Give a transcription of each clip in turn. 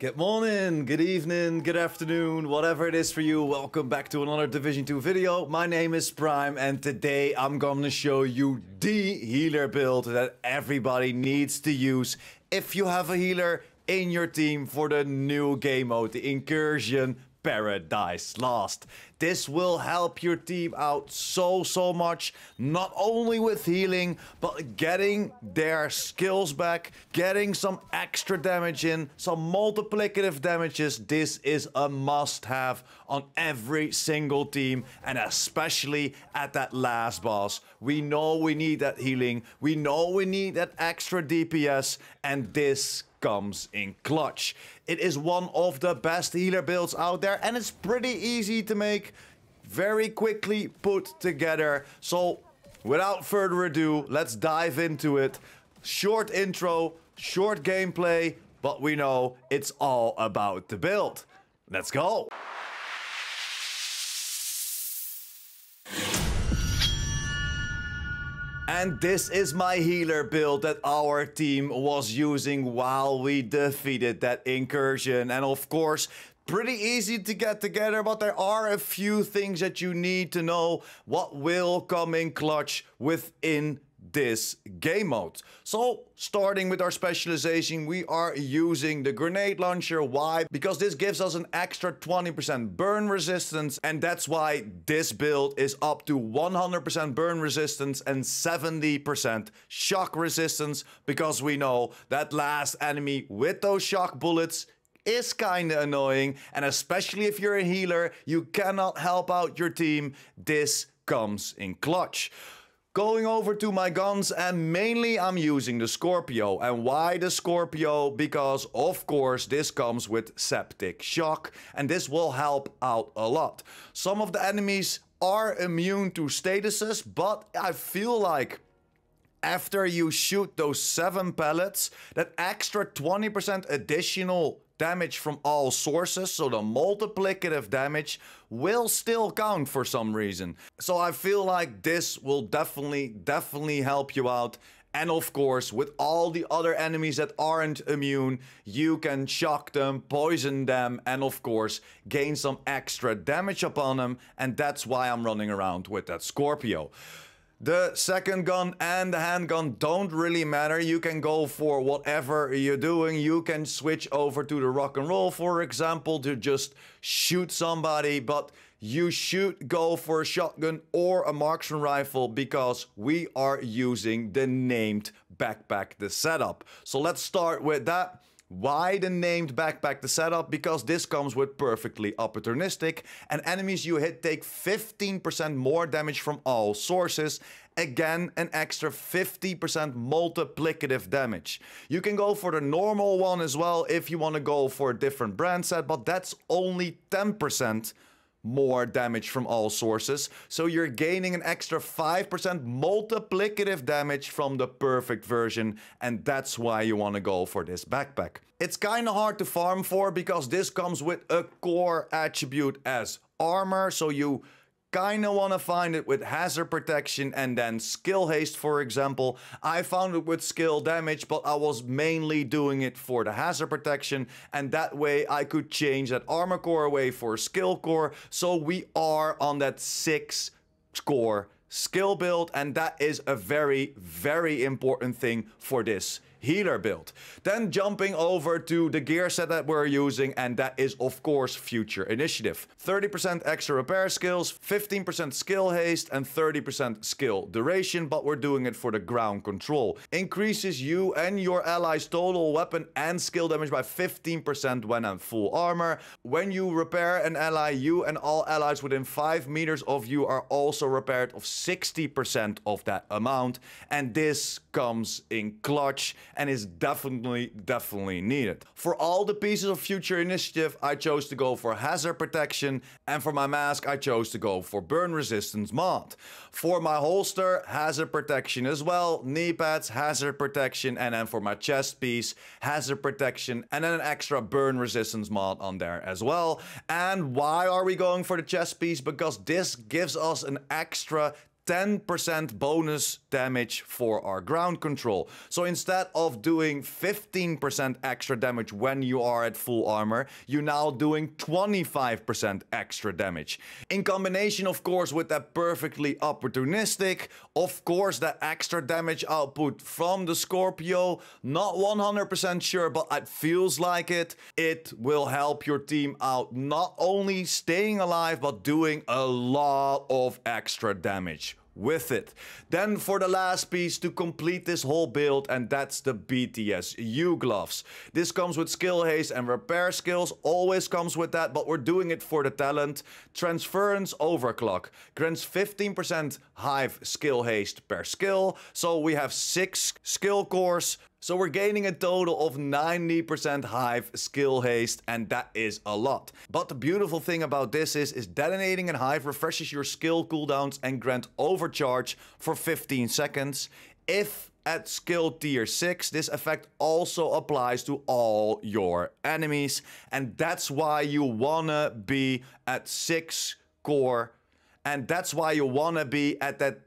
Good morning, good evening, good afternoon, whatever it is for you. Welcome back to another Division 2 video. My name is Prime and today I'm gonna show you the healer build that everybody needs to use if you have a healer in your team for the new game mode, the Incursion Paradise Lost. This will help your team out so much, not only with healing, but getting their skills back, getting some extra damage in, some multiplicative damages. This is a must-have on every single team, and especially at that last boss. We know we need that healing, we know we need that extra DPS, and this comes in clutch. It is one of the best healer builds out there, and it's pretty easy to make, very quickly put together. So without further ado, let's dive into it. Short intro, short gameplay, but we know it's all about the build. Let's go. And this is my healer build that our team was using while we defeated that Incursion. And of course, pretty easy to get together, but there are a few things that you need to know what will come in clutch within this game mode. So starting with our specialization, we are using the grenade launcher. Why? Because this gives us an extra 20% burn resistance, and that's why this build is up to 100% burn resistance and 70% shock resistance, because we know that last enemy with those shock bullets is kinda annoying, and especially if you're a healer, you cannot help out your team. This comes in clutch. Going over to my guns, and mainly I'm using the Scorpio. And why the Scorpio? Because of course this comes with septic shock, and this will help out a lot. Some of the enemies are immune to statuses, but I feel like after you shoot those 7 pellets, that extra 20% additional damage from all sources, so the multiplicative damage will still count for some reason. So I feel like this will definitely help you out. And of course, with all the other enemies that aren't immune, you can shock them, poison them, and of course, gain some extra damage upon them. And that's why I'm running around with that Scorpio. The second gun and the handgun don't really matter. You can go for whatever you're doing. You can switch over to the rock and roll, for example, to just shoot somebody, but you should go for a shotgun or a marksman rifle because we are using the named backpack, the setup. So let's start with that. Why the named backpack the setup? Because this comes with perfectly opportunistic, and enemies you hit take 15% more damage from all sources. Again, an extra 50% multiplicative damage. You can go for the normal one as well if you want to go for a different brand set, but that's only 10% more damage from all sources. So you're gaining an extra 5% multiplicative damage from the perfect version, and that's why you want to go for this backpack. It's kind of hard to farm for because this comes with a core attribute as armor, so you kind of want to find it with hazard protection and then skill haste, for example. I found it with skill damage, but I was mainly doing it for the hazard protection, and that way I could change that armor core away for skill core. So we are on that 6 core skill build, and that is a very important thing for this healer build. Then jumping over to the gear set that we're using, and that is of course Future Initiative. 30% extra repair skills, 15% skill haste, and 30% skill duration, but we're doing it for the ground control. Increases you and your allies' total weapon and skill damage by 15% when on full armor. When you repair an ally, you and all allies within 5 meters of you are also repaired of 60% of that amount, and this comes in clutch and is definitely needed. For all the pieces of Future Initiative, I chose to go for hazard protection, and for my mask, I chose to go for burn resistance mod. For my holster, hazard protection as well, knee pads, hazard protection, and then for my chest piece, hazard protection, and then an extra burn resistance mod on there as well. And why are we going for the chest piece? Because this gives us an extra 10% bonus damage for our ground control. So instead of doing 15% extra damage when you are at full armor, you're now doing 25% extra damage. In combination, of course, with that perfectly opportunistic, of course, that extra damage output from the Scorpio, not 100% sure, but it feels like it. It will help your team out, not only staying alive, but doing a lot of extra damage with it. Then for the last piece to complete this whole build, and that's the BTS U gloves. This comes with skill haste and repair skills, always comes with that, but we're doing it for the talent. Transference overclock grants 15% hive skill haste per skill, so we have 6 skill cores. So we're gaining a total of 90% hive skill haste, and that is a lot. But the beautiful thing about this is detonating a hive refreshes your skill cooldowns and grant overcharge for 15 seconds. If at skill tier 6, this effect also applies to all your enemies. And that's why you wanna be at 6 core. And that's why you wanna be at that...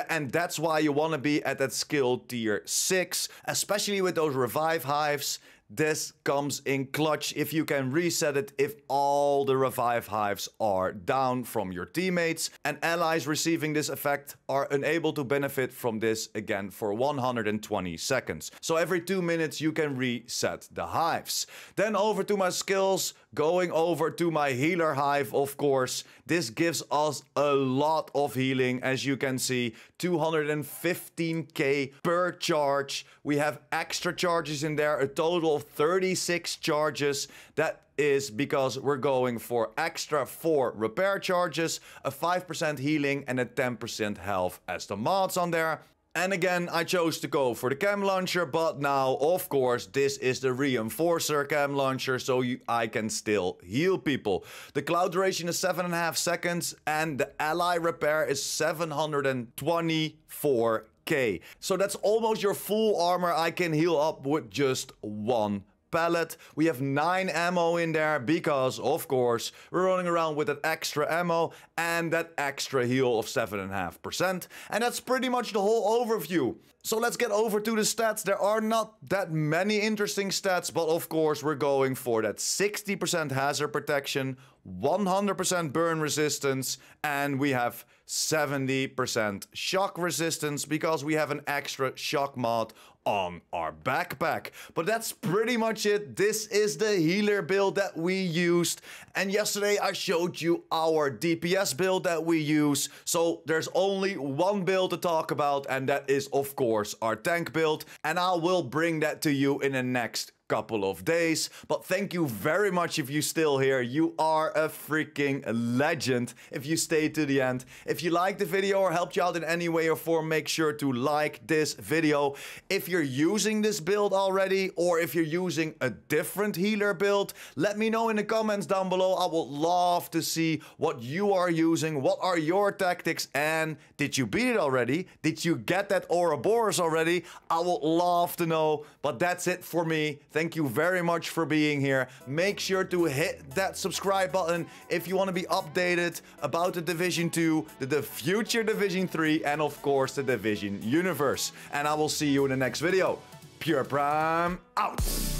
And that's why you want to be at that skill tier 6, especially with those revive hives. This comes in clutch if you can reset it if all the revive hives are down from your teammates. And allies receiving this effect are unable to benefit from this again for 120 seconds. So every 2 minutes you can reset the hives. Then over to my skills, going over to my healer hive, of course. This gives us a lot of healing, as you can see, 215k per charge. We have extra charges in there, a total of 36 charges. That is because we're going for extra 4 repair charges, a 5% healing and a 10% health as the mods on there. And again, I chose to go for the chem launcher, but now, of course, this is the reinforcer chem launcher, so I can still heal people. The cloud duration is 7.5 seconds, and the ally repair is 724k. So that's almost your full armor I can heal up with just 1 pallet. We have 9 ammo in there because, of course, we're running around with that extra ammo and that extra heal of 7.5%. And that's pretty much the whole overview. So let's get over to the stats. There are not that many interesting stats, but of course we're going for that 60% hazard protection, 100% burn resistance, and we have 70% shock resistance because we have an extra shock mod on our backpack. But that's pretty much it. This is the healer build that we used. And yesterday I showed you our DPS build that we use. So there's only one build to talk about, and that is of course our tank build. And I will bring that to you in the next couple of days. But thank you very much if you're still here. You are a freaking legend if you stayed to the end. If you liked the video or helped you out in any way or form, make sure to like this video. If you're using this build already, or if you're using a different healer build, let me know in the comments down below. I would love to see what you are using. What are your tactics? And did you beat it already? Did you get that Ouroboros already? I would love to know. But that's it for me. Thank you very much for being here. Make sure to hit that subscribe button if you want to be updated about the Division 2, the future Division 3, and of course the Division universe. And I will see you in the next video. PurePrime out!